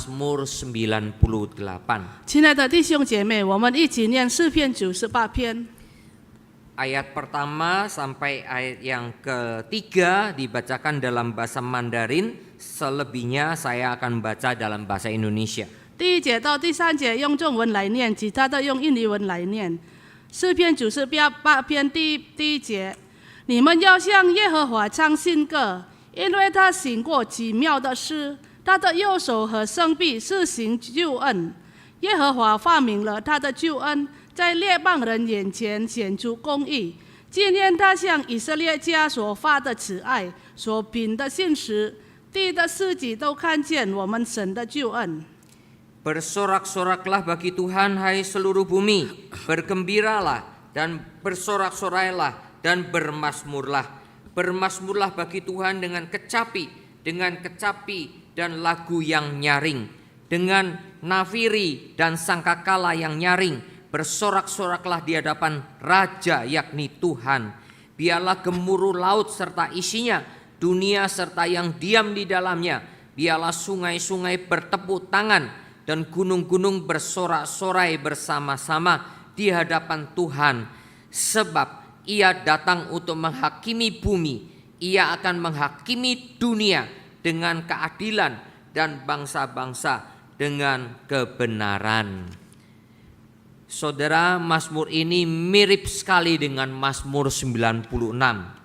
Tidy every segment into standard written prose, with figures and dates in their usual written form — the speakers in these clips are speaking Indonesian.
Mazmur 98. 亲爱的弟兄姐妹，我们一起念诗篇98篇。 Ayat pertama sampai ayat yang ketiga dibacakan dalam bahasa Mandarin, selebihnya saya akan baca dalam bahasa Indonesia. 第一节到第三节用中文来念，其他的用印尼文来念。诗篇98篇第一节，你们要向耶和华唱新歌，因为他行过奇妙的事，他的右手和双臂施行救恩。耶和华发明了他的救恩，在列邦人眼前显出公义，纪念他向以色列家所发的慈爱，所秉的信实。地的四极都看见我们神的救恩。 Bersorak-soraklah bagi Tuhan, hai seluruh bumi. Bergembiralah dan bersorak-sorailah dan bermasmurlah. Bermasmurlah bagi Tuhan dengan kecapi dan lagu yang nyaring, dengan nafiri dan sangkakala yang nyaring. Bersorak-soraklah di hadapan Raja, yakni Tuhan. Biarlah gemuruh laut serta isinya, dunia serta yang diam di dalamnya. Biarlah sungai-sungai bertepuk tangan dan gunung-gunung bersorak-sorai bersama-sama di hadapan Tuhan. Sebab Ia datang untuk menghakimi bumi. Ia akan menghakimi dunia dengan keadilan dan bangsa-bangsa dengan kebenaran. Saudara, Mazmur ini mirip sekali dengan Mazmur 96.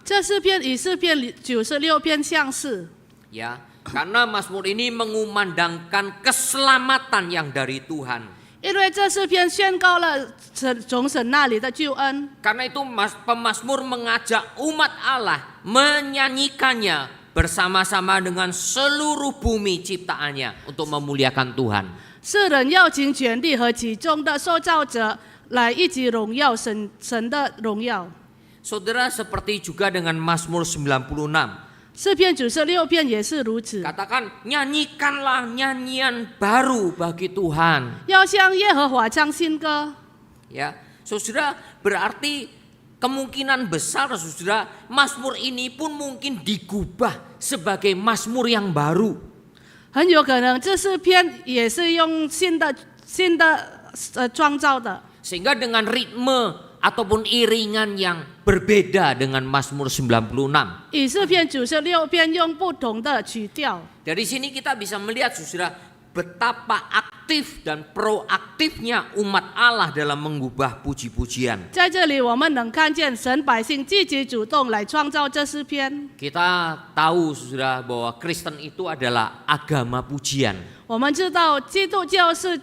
这诗篇与诗篇96篇相似。 Ya, karena Mazmur ini mengumandangkan keselamatan yang dari Tuhan. 因为这诗篇宣告了从神那里的救恩。 Karena itu pemazmur mengajak umat Allah menyanyikannya bersama-sama dengan seluruh bumi ciptaannya untuk memuliakan Tuhan. 世人要请全地和其中的受造者来一起荣耀神的荣耀。 Saudara, seperti juga dengan Mazmur 96. 诗篇96篇也是如此。 Katakan, nyanyikanlah nyanyian baru bagi Tuhan. 要向耶和华唱新歌。 Ya, saudara, berarti kemungkinan besar saudara, Mazmur ini pun mungkin digubah sebagai Mazmur yang baru. 很有可能这诗篇也是用新的创造的。 Sehingga dengan ritme ataupun iringan yang berbeda dengan Mazmur 96. 以诗篇96篇用不同的曲调。 Dari sini kita bisa melihat saudara betapa aktif dan proaktifnya umat Allah dalam mengubah puji-pujian. 在这里我们能看见神百姓积极主动来创造这诗篇。 Kita tahu saudara bahwa Kristen itu adalah agama pujian. 我们知道基督教是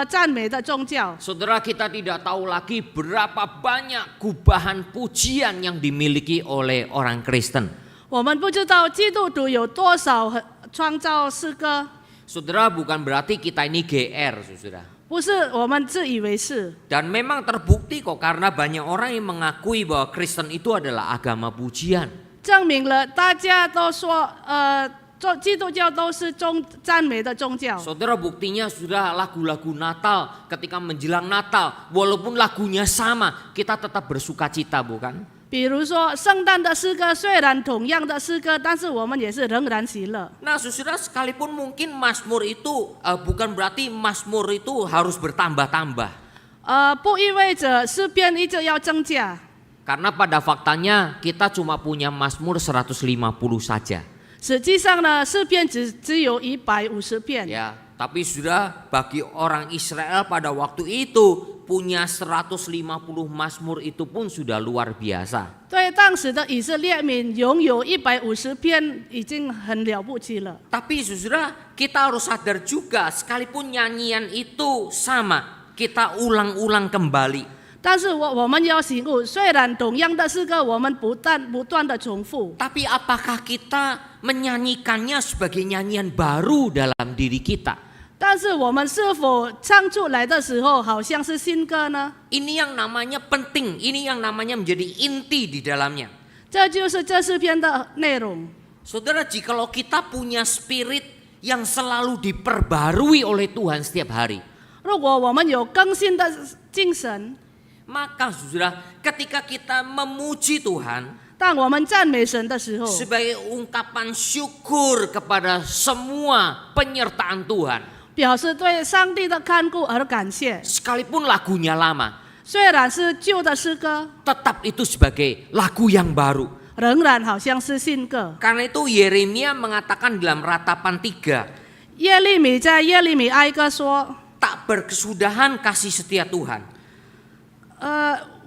赞美的宗教。 Saudara, kita tidak tahu lagi berapa banyak gubahan pujian yang dimiliki oleh orang Kristen. 我们不知道基督徒有多少创造诗歌。 Saudara, bukan berarti kita ini GR, saudara. 不是我们自以为是。 Dan memang terbukti kok karena banyak orang yang mengakui bahwa Kristen itu adalah agama pujian. 证明了大家都说基督教都是赞美的宗教。 Saudara, buktinya sudah lagu-lagu Natal, ketika menjelang Natal, walaupun lagunya sama, kita tetap bersuka cita, bukan? 比如说圣诞的诗歌，虽然同样的诗歌，但是我们也是仍然喜乐。 Nah, saudara, sekalipun mungkin Mazmur itu bukan berarti Mazmur itu harus bertambah-tambah. 不意味着诗篇一直要增加。 Karena pada faktanya kita cuma punya Mazmur 150 saja. 实际上呢，诗篇只有150篇。 Ya, tapi sudah bagi orang Israel pada waktu itu punya 150 Mazmur itu pun sudah luar biasa. 对当时的以色列民拥有150篇已经很了不起了。 Tapi saudara, kita harus sadar juga sekalipun nyanyian itu sama, kita ulang-ulang kembali. 但是我们要醒悟，虽然同样的诗歌，我们不断的重复， Tapi apakah kita menyanyikannya sebagai nyanyian baru dalam diri kita? 但是我们是否唱出来的时候，好像是新歌呢？ Ini yang namanya penting, ini yang namanya menjadi inti di dalamnya. 这就是这诗篇的内容。 Saudara, jikalau kita punya spirit yang selalu diperbarui oleh Tuhan setiap hari, 如果我们有更新的精神， maka saudara, ketika kita memuji Tuhan, 当我们赞美神的时候， sebagai ungkapan syukur kepada semua penyertaan Tuhan, 表示对上帝的看顾而感谢。 Sekalipun lagunya lama, 虽然是旧的诗歌， tetap itu sebagai lagu yang baru. 仍然好像是新歌。 Karena itu Yeremia mengatakan dalam Ratapan 3, 耶利米在耶利米哀歌说 tak berkesudahan kasih setia Tuhan.：“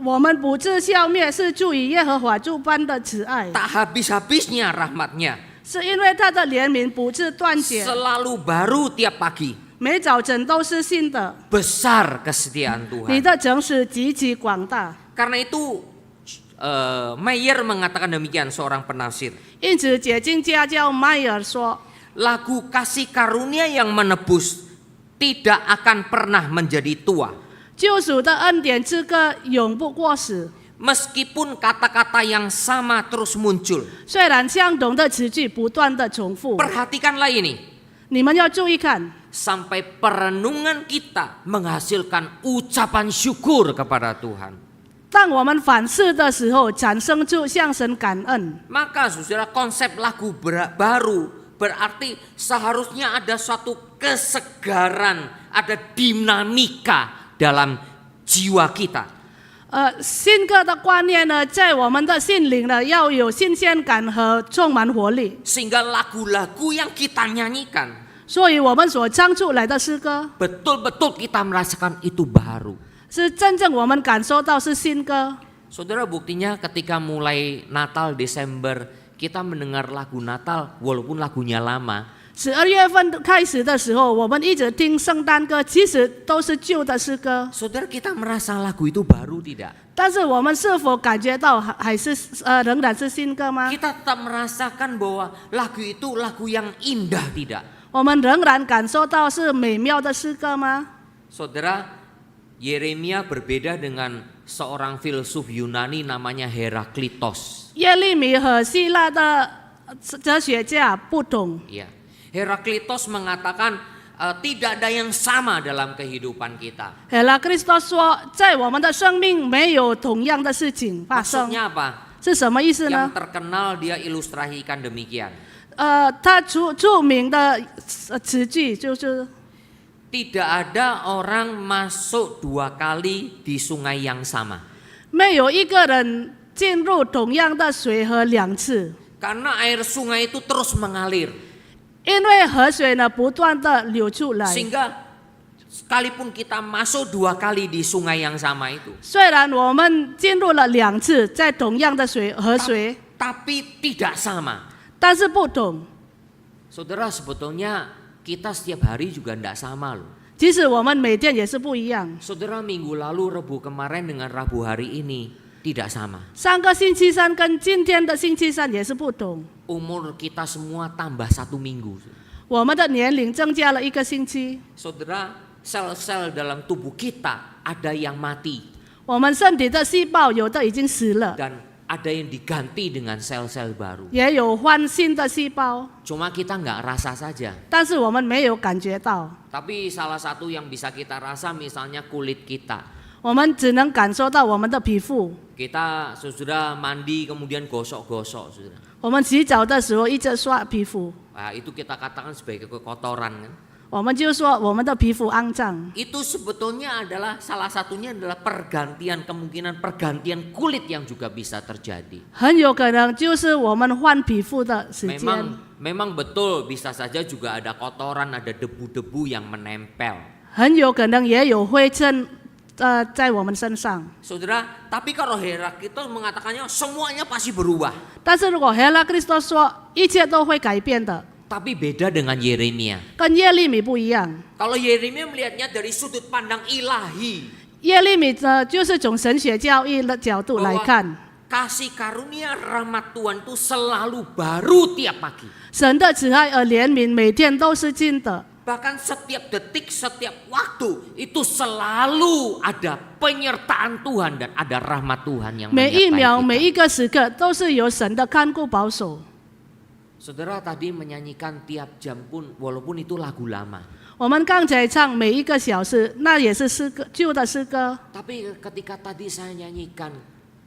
我们不致消灭，是出于耶和华诸般的慈爱， Tak habis-habisnya rahmatnya. 是因为他的怜悯不致断绝， Selalu baru tiap pagi. 每早晨都是新的。 Besar kesetiaan 你 Tuhan. 的诚实极其广大。 Karena itu Meyer mengatakan demikian, seorang penafsir. 因此，解经家叫迈尔说： Lagu kasih karunia yang menebus tidak akan pernah menjadi tua. 救赎的恩典之歌永不过时。 Meskipun kata-kata yang sama terus muncul. 虽然相同的词句不断的重复， Perhatikanlah ini. 你们要注意看， Sampai perenungan kita menghasilkan ucapan syukur kepada Tuhan. 当我们反思的时候，产生出向神感恩。 Maka saudara, konsep lagu baru berarti seharusnya ada suatu kesegaran, ada dinamika dalam jiwa kita. 新歌的观念呢，在我们的心灵呢，要有新鲜感和充满活力。 Sehingga lagu-lagu yang kita nyanyikan 所以，我们所唱出来的诗歌， betul-betul kita merasakan itu baru. 是真正我们感受到是新歌。 Saudara, buktinya ketika mulai Natal Desember kita mendengar lagu Natal walaupun lagunya lama. 12月份开始的时候，我们一直听圣诞歌，其实都是旧的诗歌。 Saudara, kita merasa lagu itu baru tidak? 但是我们是否感觉到还是仍然是新歌吗？ Kita tetap merasakan bahwa lagu itu lagu yang indah tidak? 我们仍然感受到是美妙的诗歌吗？ Saudara, Yeremia berbeda dengan seorang filsuf Yunani namanya Heraklitos. 耶利米和希腊的哲学家不同。 Ya. Heraklitos mengatakan tidak ada yang sama dalam kehidupan kita. Heraklitos 说，在我们的生命没有同样的事情发生， Maksudnya apa? 是什么意思呢 Yang？terkenal dia ilustrasikan demikian. 他著名的词句就是。 Tidak ada orang masuk 2 kali di sungai yang sama. 没有一个人进入同样的水河2次， Karena air sungai itu terus mengalir. 因为河水呢不断的流出来。 Sehingga sekalipun kita masuk 2 kali di sungai yang sama itu, 虽然我们进入了2次在同样的河水， tapi tidak sama. 但是不同。 Saudara, sebetulnya kita setiap hari juga tidak sama loh. 即使我们每天也是不一样。 Saudara, minggu lalu Rabu kemarin dengan Rabu hari ini tidak sama. 上个星期三跟今天的星期三也是不同。 Umur kita semua tambah 1 minggu. 我们的年龄增加了1个星期， Saudara, sel-sel dalam tubuh kita ada yang mati 我们身体的细胞有的已经死了， dan ada yang diganti dengan sel-sel baru. 也有换新的细胞， Cuma kita nggak rasa saja. 但是我们没有感觉到， Tapi salah satu yang bisa kita rasa misalnya kulit kita. 我们只能感受到我们的皮肤。 Kita sudah mandi kemudian gosok-gosok, saudara. 我们洗澡的时候一直刷皮肤， Nah, itu kita katakan sebagai kekotoran kan. 我们就说我们的皮肤肮脏。 Itu sebetulnya adalah salah satunya adalah kemungkinan pergantian kulit yang juga bisa terjadi. 很有可能就是我们换皮肤的时间。 Memang betul bisa saja juga ada kotoran, ada debu-debu yang menempel. 很有可能也有灰尘，在我们身上。 Saudara, tapi kalau Heraklitos mengatakannya semuanya pasti berubah. 但是如果 Heraklitos 说一切都会改变的， Tapi beda dengan Yeremia. 跟耶利米不一样。 Kalau Yeremia melihatnya dari sudut pandang ilahi. 耶利米呢，就是从神学教义的角度来看， Kasih karunia rahmat Tuhan itu selalu baru tiap pagi. 神的慈爱和怜悯每天都是新的。 Bahkan setiap detik, setiap waktu itu selalu ada penyertaan Tuhan dan ada rahmat Tuhan yang 每一秒、 menyertai 每 kita. 一个时刻都是有神的看顾保守。 Saudara tadi menyanyikan tiap jam pun walaupun itu lagu lama. 我们刚才唱每一个小时，那也是诗歌，旧的诗歌。 Tapi ketika tadi saya nyanyikan,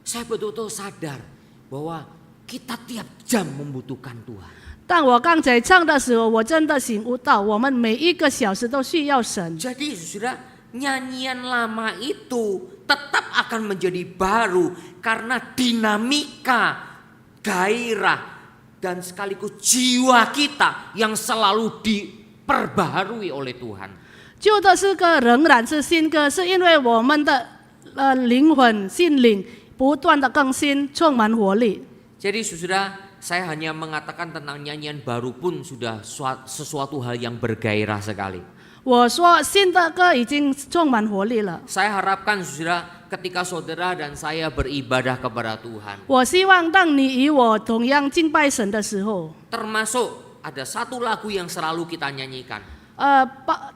saya betul-betul sadar bahwa kita tiap jam membutuhkan Tuhan. 当我刚才唱的时候，我真的醒悟到，我们每一个小时都需要神。 Jadi saudara, nyanyian lama itu tetap akan menjadi baru karena dinamika, gairah, dan sekaligus jiwa kita yang selalu diperbaharui oleh Tuhan. 旧的诗歌仍然是新歌，是因为我们的灵魂、心灵不断的更新，充满活力。 Jadi saudara, saya hanya mengatakan tentang nyanyian baru pun sudah sesuatu hal yang bergairah sekali. 我说新的歌已经充满活力了。 Saya harapkan saudara, ketika saudara dan saya beribadah kepada Tuhan, 我希望当你与我同样敬拜神的时候， termasuk ada satu lagu yang selalu kita nyanyikan,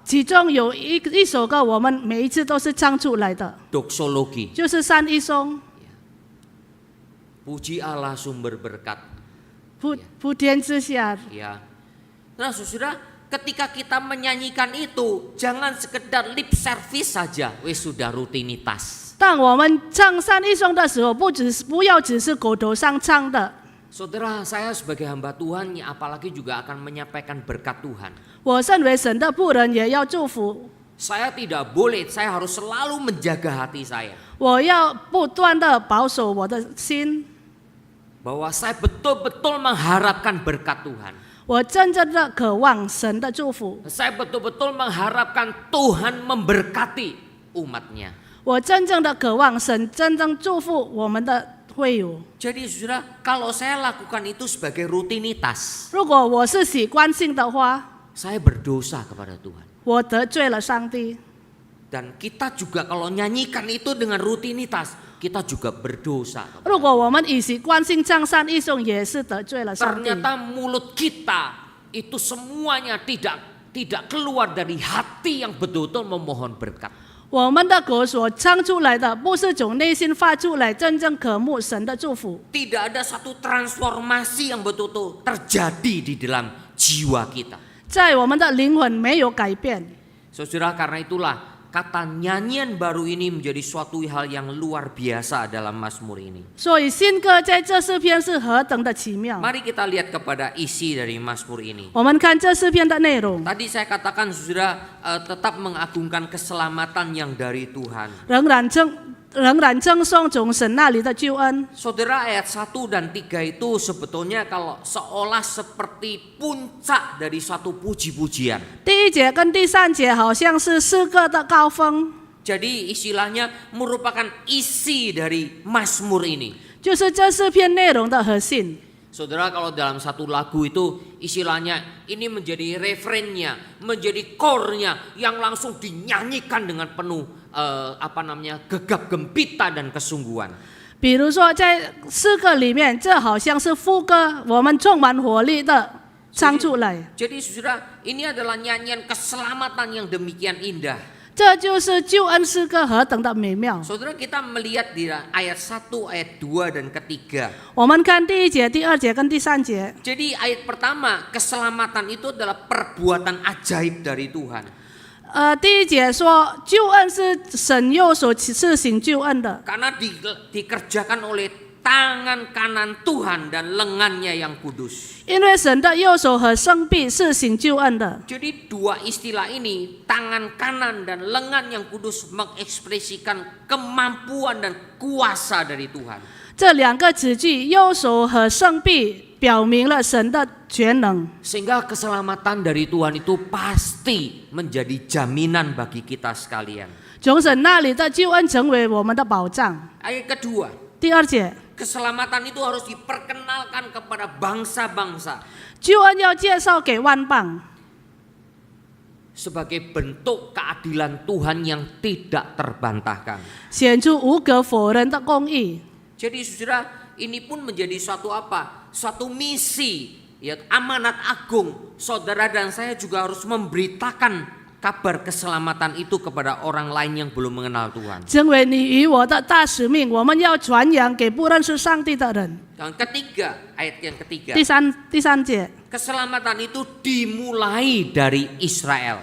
其中有一首歌，我们每一次都是唱出来的， doksologi. 就是三一颂， Puji Allah sumber berkat. 普天之下。 Ya. Nah, saudara, ketika kita menyanyikan itu, jangan sekedar lip service saja, wes sudah rutinitas. 当我们唱三一颂的时候，不要只是口头上唱的。 Saudara, saya sebagai hamba Tuhan, apalagi juga akan menyampaikan berkat Tuhan. 我身为神的仆人，也要祝福。 Saya tidak boleh, saya harus selalu menjaga hati saya. 我要不断的保守我的心， Bahwa saya betul-betul mengharapkan berkat Tuhan. 我真正的渴望神的祝福， Saya betul-betul mengharapkan Tuhan memberkati umatnya. 我真正的渴望神真正祝福我们的会友。 Jadi saudara, kalau saya lakukan itu sebagai rutinitas, 如果我是习惯性的话， saya berdosa kepada Tuhan. 我得罪了上帝。 Dan kita juga kalau nyanyikan itu dengan rutinitas, kita juga berdosa. 如果我们以习惯性唱三一颂，也是得罪了上帝。 Ternyata mulut kita itu semuanya tidak keluar dari hati yang betul-betul memohon berkat. 我们的口所唱出来的，不是从内心发出来，真正渴慕神的祝福。 Tidak ada satu transformasi yang betul-betul terjadi di dalam jiwa kita. 在我们的灵魂没有改变。 Saudara, karena itulah kata nyanyian baru ini menjadi suatu hal yang luar biasa dalam Mazmur ini. 所以新歌在这诗篇是何等的奇妙。 Mari kita lihat kepada isi dari Mazmur ini. 我们看这诗篇的内容， Tadi saya katakan saudara, tetap mengagungkan keselamatan yang dari Tuhan. 仍然赠送从神那里的救恩。 Saudara, ayat 1 dan 3 itu sebetulnya kalau seolah seperti puncak dari suatu puji-pujian. 第一节跟第三节好像是诗歌的高峰， Jadi istilahnya merupakan isi dari Mazmur ini. 就是这诗篇内容的核心。 Saudara, kalau dalam satu lagu itu istilahnya ini menjadi refrennya, menjadi core-nya yang langsung dinyanyikan dengan penuh gegap gempita dan kesungguhan. 比如说，在诗歌里面，这好像是副歌，我们充满活力的唱出来。 Jadi saudara, ini adalah nyanyian keselamatan yang demikian indah. 这就是救恩诗歌何等的美妙。 Saudara, kita melihat di ayat 1, ayat 2 dan ketiga. 我们看第一节、第二节跟第三节。 Jadi ayat pertama, keselamatan itu adalah perbuatan ajaib dari Tuhan. 第一节说救恩是神右手施行救恩的， Karena dikerjakan oleh tangan kanan Tuhan dan lengannya yang kudus. 因为神的右手和圣臂施行救恩的。 Jadi dua istilah ini, tangan kanan dan lengan yang kudus, mengekspresikan kemampuan dan kuasa dari Tuhan. 这两个词句，右手和圣臂，表明了神的全能。 Sehingga keselamatan dari Tuhan itu pasti menjadi jaminan bagi kita sekalian. 从神那里的救恩成为我们的保障。 Ayat kedua, 第二节， keselamatan itu harus diperkenalkan kepada bangsa-bangsa 救恩要介绍给万邦， sebagai bentuk keadilan Tuhan yang tidak terbantahkan. 显出无可否认的公义。 Jadi saudara, ini pun menjadi suatu apa? Suatu misi, ya, amanat agung. Saudara dan saya juga harus memberitakan kabar keselamatan itu kepada orang lain yang belum mengenal Tuhan. 成为你与我的大使命，我们要传扬给不认识上帝的人。 Yang ketiga, ayat yang ketiga. 第三节， Keselamatan itu dimulai dari Israel.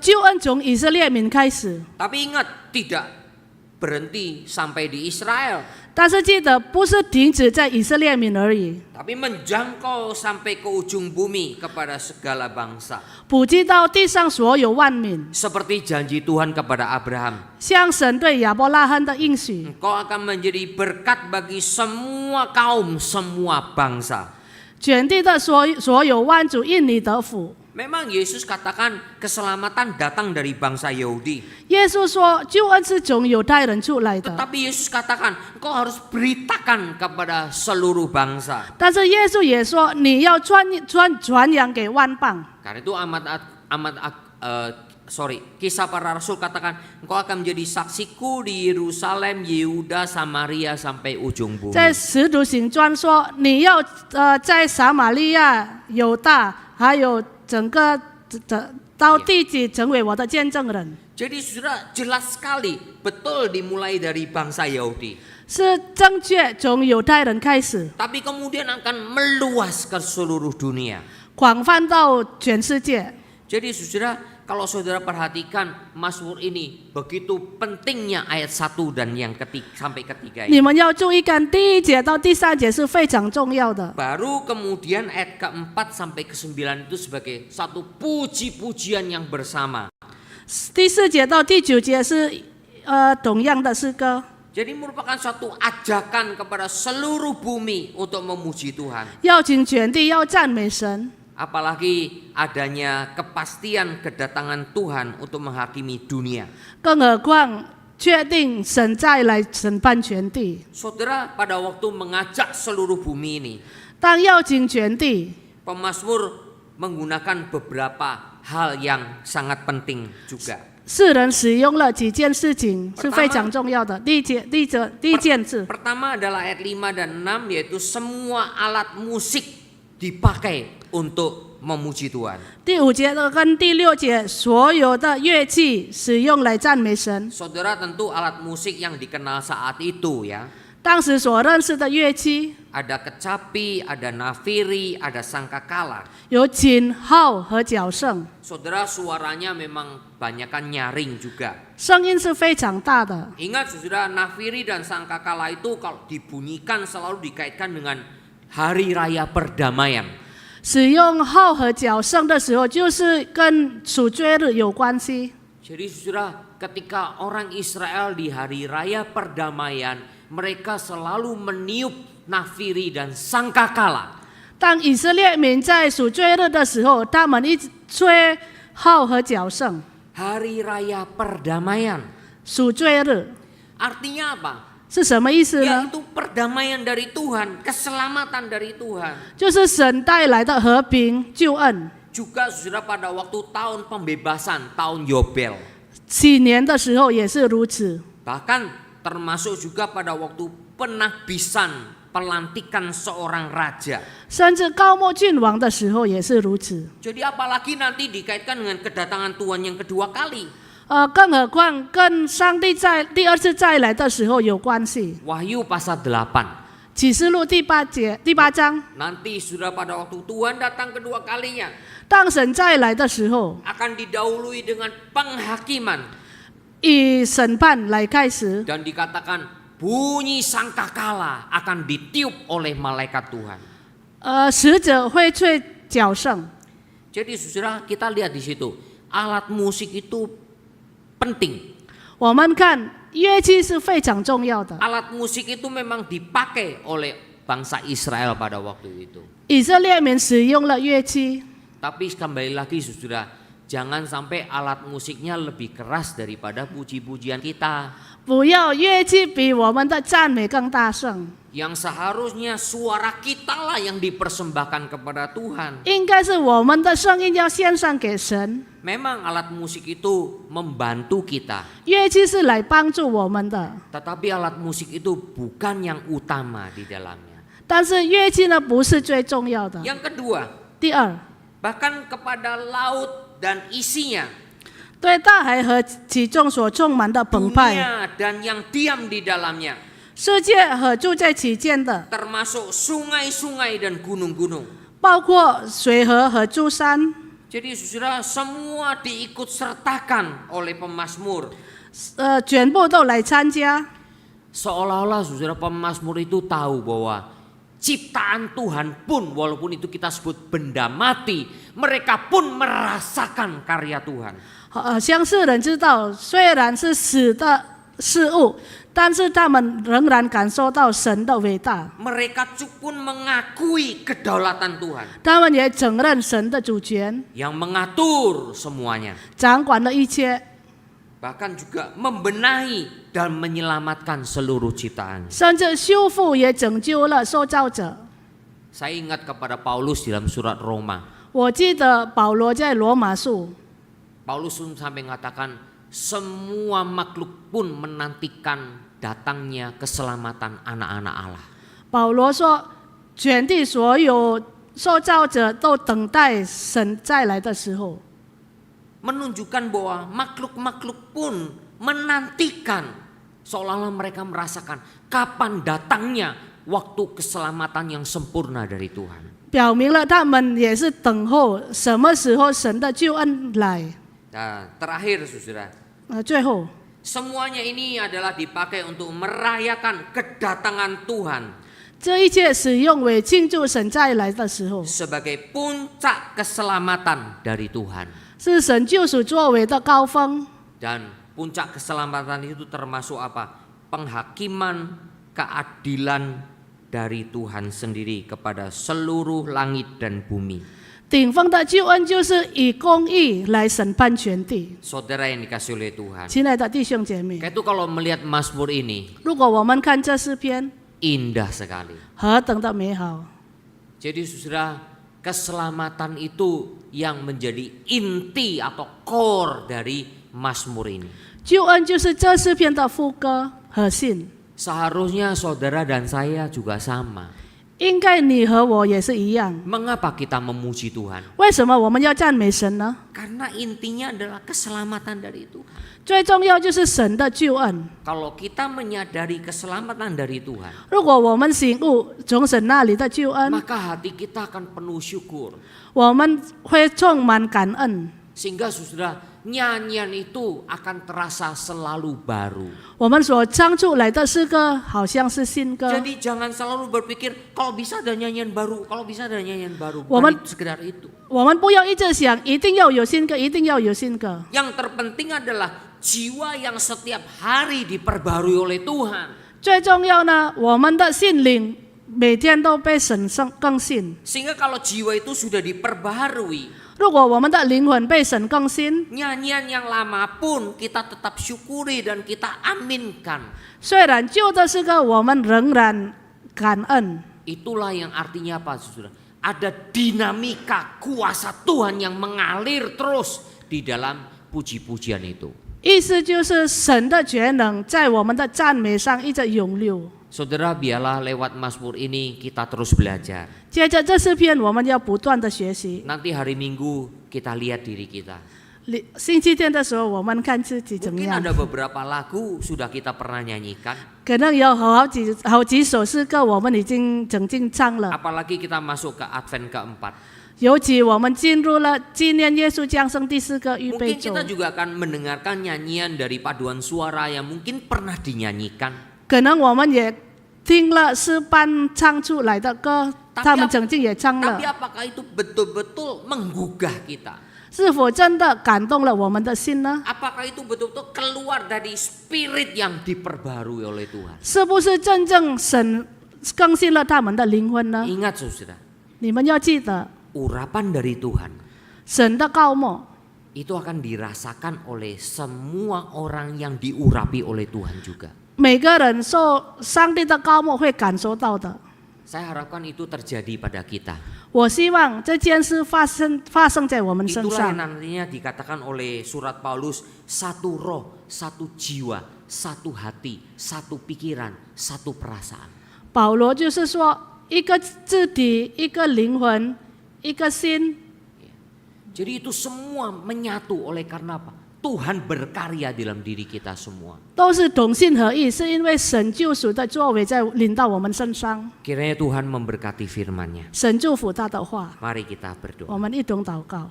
救恩从以色列民开始， Tapi ingat, tidak berhenti sampai di Israel, 但是记得不是停止在以色列民而已， tapi menjangkau sampai ke ujung bumi kepada segala bangsa. 普及到地上所有万民， Seperti janji Tuhan kepada Abraham, 像神对亚伯拉罕的应许， engkau akan menjadi berkat bagi semua kaum, semua bangsa. 全地的所有万族因你得福。 Memang Yesus katakan keselamatan datang dari bangsa Yahudi. 耶稣说，救恩是从犹太人出来的， Tetapi Yesus katakan, engkau harus beritakan kepada seluruh bangsa. 但是耶稣也说，你要传扬给万邦。 Karena itu Kisah Para Rasul katakan, engkau akan menjadi saksiku di Yerusalem, Yehuda, Samaria sampai ujung bumi. 在使徒行传说，你要在撒玛利亚、犹大，还有整个到地极成为我的见证人。 Jadi sudah jelas sekali, betul dimulai dari bangsa Yahudi. 是正确从犹太人开始， Tapi kemudian akan meluas ke seluruh dunia. 广泛到全世界。 Jadi saudara, kalau saudara perhatikan Mazmur ini, begitu pentingnya ayat 1 dan yang sampai ketiga 你 ini. 们要注意看第1节到第3节是非常重要的。 Baru kemudian ayat ke-4 sampai ke-9 itu sebagai satu puji-pujian yang bersama. 第4节到第9节是同样的诗歌， Jadi merupakan suatu ajakan kepada seluruh bumi untuk memuji Tuhan. 邀请全地要赞美神。 Apalagi adanya kepastian kedatangan Tuhan untuk menghakimi dunia. 更何况确定神再来审判全地。 Saudara, pada waktu mengajak seluruh bumi ini, 当邀请全地， pemazmur menggunakan beberapa hal yang sangat penting juga. 世人使用了几件事情是非常重要的。第一件事， Pertama adalah ayat 5 dan 6, yaitu semua alat musik dipakai untuk memuji Tuhan. 第5节跟第6节，所有的乐器使用来赞美神。 Saudara, tentu alat musik yang dikenal saat itu ya. 当时所认识的乐器 Ada kecapi, ada nafiri, ada sangkakala. 有琴、号和角声， Saudara, suaranya memang banyakan nyaring juga. 声音是非常大的。 Ingat saudara, nafiri dan sangkakala itu kalau dibunyikan selalu dikaitkan dengan hari raya perdamaian. 使用号和角声的时候，就是跟赎罪日有关系。 Jadi saudara, ketika orang Israel di hari raya perdamaian, mereka selalu meniup nafiri dan sangkakala. 当以色列民在赎罪日的时候，他们一直吹号和角声。 Hari raya perdamaian. 赎罪日 Artinya apa? 是什么意思呢？ Yaitu perdamaian dari Tuhan, keselamatan dari Tuhan. 就是神带来的和平救恩。 Juga saudara pada waktu tahun pembebasan, tahun Yobel. 7年的时候也是如此， Bahkan termasuk juga pada waktu penahbisan, pelantikan seorang raja. 甚至高莫郡王的时候也是如此。 Jadi apalagi nanti dikaitkan dengan kedatangan Tuhan yang kedua kali. 更何况跟上帝在第2次再来的时候有关系。 Wahyu pasal 8. 启示录第8章， Nanti sudah pada waktu Tuhan datang kedua kalinya, 当神再来的时候， akan didahului dengan penghakiman. 以审判来开始， Dan dikatakan bunyi sangkakala akan ditiup oleh malaikat Tuhan. 使者会吹角声。 Jadi saudara, kita lihat di situ, alat musik itu penting. 我们看乐器是非常重要的。 Alat musik itu memang dipakai oleh bangsa Israel pada waktu itu. 以色列民使用了乐器， Tapi kembali lagi saudara, jangan sampai alat musiknya lebih keras daripada puji-pujian kita. 不要乐器比我们的赞美更大声。 Yang seharusnya suara kita lah yang dipersembahkan kepada Tuhan. 应该是我们的声音要献上给神， Memang alat musik itu membantu kita. 乐器是来帮助我们的， Tetapi alat musik itu bukan yang utama di dalamnya. 但是乐器呢不是最重要的。 Yang kedua, 第二， bahkan kepada laut dan isinya, 对大海和其中所充满的澎湃， dunia dan yang diam di dalamnya, 世界和住在其间的， termasuk sungai-sungai dan gunung-gunung. 包括水河和诸山， Jadi saudara, semua diikut sertakan oleh pemazmur. 全部都来参加。 Seolah-olah saudara pemazmur itu tahu bahwa ciptaan Tuhan pun, walaupun itu kita sebut benda mati, mereka pun merasakan karya Tuhan. 像世人知道，虽然是死的事物，但是他们仍然感受到神的伟大， Mereka pun mengakui kedaulatan Tuhan 他们也承认神的主权， yang mengatur semuanya. 掌管了一切， Bahkan juga membenahi dan menyelamatkan seluruh ciptaan. 甚至修复也拯救了受造者。 Saya ingat kepada Paulus dalam surat Roma. 我记得保罗在罗马书， Paulus sampai mengatakan semua makhluk pun menantikan datangnya keselamatan anak-anak Allah. 保罗说，全地所有受造者都等待神再来的时候。 Menunjukkan bahwa makhluk-makhluk pun menantikan, seolah-olah mereka merasakan kapan datangnya waktu keselamatan yang sempurna dari Tuhan. 表明了他们也是等候什么时候神的救恩来。 Nah, terakhir saudara, 最后， semuanya ini adalah dipakai untuk merayakan kedatangan Tuhan 这一切使用为庆祝神再来的时候， sebagai puncak keselamatan dari Tuhan. 是神救赎作为的高峰。 Dan puncak keselamatan itu termasuk apa? Penghakiman keadilan dari Tuhan sendiri kepada seluruh langit dan bumi. 顶峰的救恩就是以公义来审判全地。 Saudara yang dikasih oleh Tuhan. 亲爱的弟兄姐妹， Kayak itu kalau melihat Mazmur ini 如果我们看这诗篇， indah sekali. 何等的美好！ Jadi saudara, keselamatan itu yang menjadi inti atau core dari Mazmur ini. 救恩就是这诗篇的副歌核心。 Seharusnya saudara dan saya juga sama. 应该你和我也是一样。 Mengapa kita memuji Tuhan? 为什么我们要赞美神呢？ Karena intinya adalah keselamatan dari Tuhan. 最重要就是神的救恩。 Kalau kita menyadari keselamatan dari Tuhan, 如果我们醒悟从神那里的救恩， maka hati kita akan penuh syukur. 我们会充满感恩。 Sehingga saudara, nyanyian itu akan terasa selalu baru. 我们所唱出来的诗歌好像是新歌。 Jadi jangan selalu berpikir kalau bisa ada nyanyian baru, kalau bisa ada nyanyian baru. Waman- Bukan sekedar itu. 我们不要一直想一定要有新歌，一定要有新歌。 Yang terpenting adalah jiwa yang setiap hari diperbarui oleh Tuhan. 最重要呢，我们的心灵每天都被神更新。 Sehingga kalau jiwa itu sudah diperbarui, 如果我们的灵魂被神更新， nyanyian yang lama pun kita tetap syukuri dan kita aminkan. 虽然旧的诗歌我们仍然感恩。 Itulah yang artinya apa saudara? Ada dinamika kuasa Tuhan yang mengalir terus di dalam puji-pujian itu. 意思就是神的全能在我们的赞美上一直涌流。 Saudara, biarlah lewat Mazmur ini kita terus belajar. 接着这诗篇，我们要不断的学习。 Nanti hari Minggu kita lihat diri kita. 星期天的时候，我们看自己怎么 Mungkin 样。 ada beberapa lagu sudah kita pernah nyanyikan. 可能有好几首诗歌，我们已经曾经唱了。 Apalagi kita masuk ke Advent keempat. 尤其我们进入了纪念耶稣降生第四个预备 Mungkin 周 kita，juga akan mendengarkan nyanyian dari paduan suara yang mungkin pernah dinyanyikan. 可能我们也听了诗班唱出来的歌， Tapi 他们曾经也唱 Tapi 了， apakah itu betul-betul menggugah kita? 是否真的感动了我们的心呢？ Apakah itu betul-betul keluar dari spirit yang diperbarui oleh Tuhan? 是不是真正神更新了他们的灵魂呢？ Ingat saudara, 你们要记得， urapan dari Tuhan 神的膏抹 itu akan dirasakan oleh semua orang yang diurapi oleh Tuhan juga. 每个人受上帝的膏抹会感受到的。 Saya harapkan itu terjadi pada kita. 我希望这件事发生在我们身 Itulah yang 上。 nantinya dikatakan oleh surat Paulus, satu roh, satu jiwa, satu hati, satu pikiran, satu perasaan. 保罗就是说，一个肢体，一个灵魂，一个心， Jadi itu semua menyatu oleh karena apa? Tuhan berkarya dalam diri kita semua. 都是同心合意，是因为神救赎的作为在临到我们身上。 Kiranya Tuhan memberkati firman-Nya. 神祝福他的话， Mari kita berdoa. 我们一同祷告。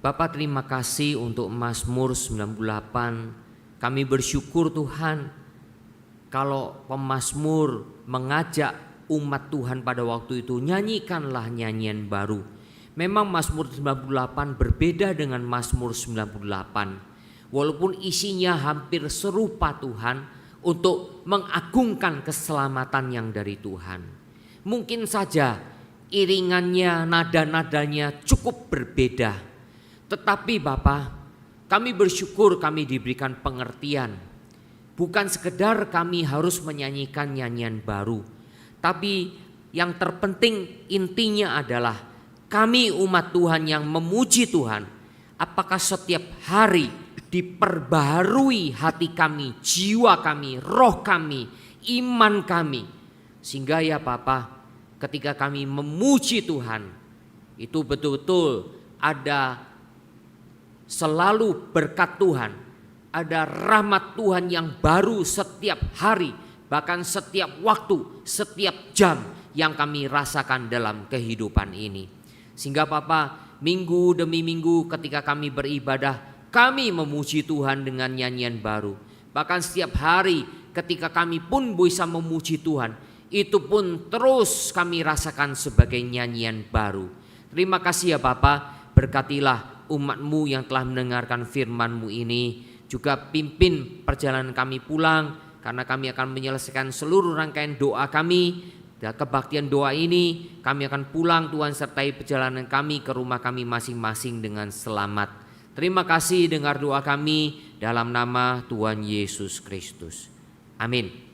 Bapak terima kasih untuk Mazmur 98. Kami bersyukur Tuhan kalau pemazmur mengajak umat Tuhan pada waktu itu, nyanyikanlah nyanyian baru. Memang Mazmur 98 berbeda dengan Mazmur 98. Walaupun isinya hampir serupa Tuhan untuk mengagungkan keselamatan yang dari Tuhan. Mungkin saja iringannya, nada-nadanya cukup berbeda. Tetapi Bapa, kami bersyukur kami diberikan pengertian. Bukan sekedar kami harus menyanyikan nyanyian baru, tapi yang terpenting intinya adalah kami umat Tuhan yang memuji Tuhan. Apakah setiap hari diperbaharui hati kami, jiwa kami, roh kami, iman kami. Sehingga ya Bapa, ketika kami memuji Tuhan, itu betul-betul ada selalu berkat Tuhan, ada rahmat Tuhan yang baru setiap hari, bahkan setiap waktu, setiap jam yang kami rasakan dalam kehidupan ini. Sehingga Bapa, minggu demi minggu ketika kami beribadah, kami memuji Tuhan dengan nyanyian baru. Bahkan setiap hari ketika kami pun bisa memuji Tuhan, itu pun terus kami rasakan sebagai nyanyian baru. Terima kasih ya Bapa, berkatilah umat-Mu yang telah mendengarkan firman-Mu ini. Juga pimpin perjalanan kami pulang, karena kami akan menyelesaikan seluruh rangkaian doa kami. Dan kebaktian doa ini kami akan pulang Tuhan, sertai perjalanan kami ke rumah kami masing-masing dengan selamat. Terima kasih dengar doa kami dalam nama Tuhan Yesus Kristus. Amin.